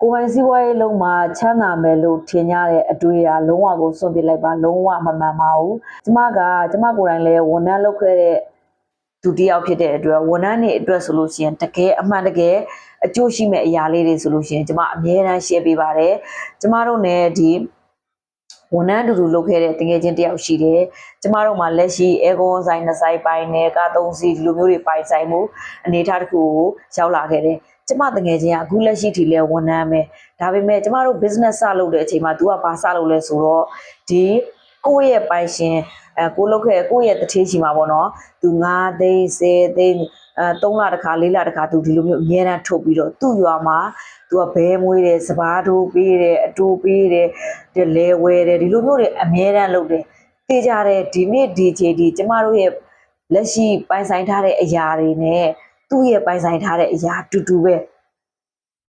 ကိုယ်ပိုင်စီးပွားရေးလုံးမှာချမ်းသာမယ်လို့ထင်ကြတဲ့အတွေ့အလုံးဝကိုစွန့်ပစ်လိုက်ပါလုံးဝမမှန်ပါဘူးကျမကိုယ်တိုင်လည်းဝန်ထမ်းလုပ်ခဲ့တဲ့သူတယောက်ဖြစ်တဲ့အတွက်ဝန်ထမ်းတွေအတွက်ဆိုလို့ရှိရင်တကယ်အမှန်တကယ်အကျိုးရှိမဲ့အရာလေးတွေဆိုလို့ရှိရင်ကျမအမြဲတမ်း share ပေးပါတယ်ကျမတို့ ਨੇ ဒီဝန်ထမ်းတူလုပ်ခဲ့တဲ့တကယ်ချင်းတယောက်ရှိတယ်ကျမတို့မှာလက်ရှိအဲကွန်ဆိုင်နှစ်ဆိုင်ပိုင်းနဲ့ကားသုံးစီးဒီလိုမျိုးတွေပိုင်ဆိုင်မှုအနေအထားတစ်ခုကိုရောက်လာခဲ့တယ်ကျမတကယ်ချင်းကအခုလက်ရှိထိလဲဝန်ထမ်းပဲဒါပေမဲ့ကျမတို့ business စလုပ်တဲ့အချိန်မှာ तू ကဘာစလုပ်လဲဆိုတော့ဒီကိုယ့်ရဲ့ပိုင်ရှင်ကိုလုပ်ခဲ့ကိုယ့်ရဲ့တထေးရှိမှာပေါ့နော် तू 9သိန်း10သိန်း3လတစ်ခါ4လတစ်ခါ तू ဒီလိုမျိုးအများအားထုတ်ပြီးတော့သူ့ရွာမှာ तू ကဘဲမွေးတယ်စပားထိုးပေးတယ်အတူပေးတယ်ဒီလဲဝဲတယ်ဒီလိုမျိုးတွေအများအားလုပ်တယ်သိကြတယ်ဒီနေ့ဒီချိန်ဒီကျမတို့ရဲ့လက်ရှိပိုင်ဆိုင်ထားတဲ့အရာတွေနဲ့သူ့ရဲ့ပိုင်ဆိုင်ထားတဲ့အရာတူတူပဲ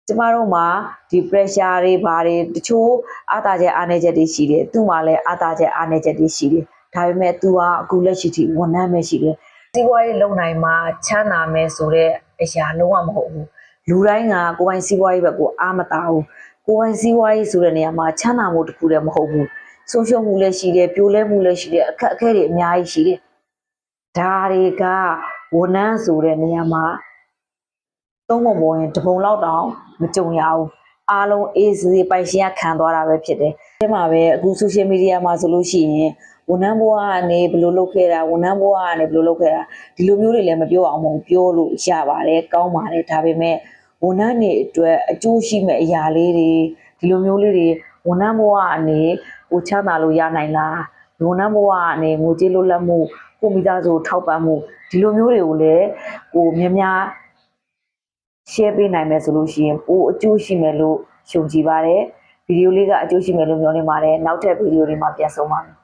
ကျမတို့မှာဒီ pressure တွေဘာတွေတချို့အားသာချက်အားနည်းချက်တွေရှိတယ်သူ့မှာလည်းအားသာချက်အားနည်းချက်တွေရှိတယ်ဒါပေမဲ့ तू ကအခုလက်ရှိထိဝန်ထမ်းပဲရှိတယ်စီးပွားရေးလုပ်နိုင်မှာချမ်းသာမယ်ဆိုတဲ့အရာလုံးဝမဟုတ်ဘူးလူတိုင်းကကိုယ်ပိုင်စီးပွားရေးဘက်ကိုအားမတာဘူးကိုယ်ပိုင်စီးပွားရေးဆိုတဲ့နေရာမှာချမ်းသာမှုတစ်ခုတည်းမဟုတ်ဘူးဆုံးရှုံးမှုလည်းရှိတယ်ပြိုလဲမှုလည်းရှိတယ်အခက်အခဲတွေအများကြီးရှိတယ်ဒါတွေကဝန်ထမ်းဆိုတဲ့နေရာမှာသုံးပုံပေါ်ရင်တပုံလောက်တောင်မကြုံရဘူးအားလုံးအေးစေးပိုင်ရှင်ကခံသွားတာပဲဖြစ်တယ်ဒီမှာပဲအခု social media မှာဆိုလို့ရှိရင်ဝန်ထမ်းဘဝကနေဘယ်လိုလုပ်ခဲ့တာဝန်ထမ်းဘဝကနေဘယ်လိုလုပ်ခဲ့တာဒီလိုမျိုးတွေလည်းမပြောအောင်မဟုတ်ပြောလို့ရပါတယ်ကောင်းပါတယ်ဒါပေမဲ့ဝန်ထမ်းတွေအတွက်အကျိုးရှိမဲ့အရာလေးတွေဒီလိုမျိုးလေးတွေဝန်ထမ်းဘဝကနေကိုချမ်းသာလို့ရနိုင်လားဝန်ထမ်းဘဝကနေငွေကြေးလွတ်လပ်မှုကိုမိသားစုထောက်ပံ့မှုဒီလိုမျိုးတွေကိုလည်းကိုများများ share ပေးနိုင်မယ်ဆိုလို့ရှိရင်ပိုအကျိုးရှိမယ်လို့ယုံကြည်ပါတယ်ဗီဒီယိုလေးကအကျိုးရှိမယ်လို့မျှော်လင့်ပါတယ်နောက်ထပ်ဗီဒီယိုတွေမှာပြန်ဆုံပါမယ်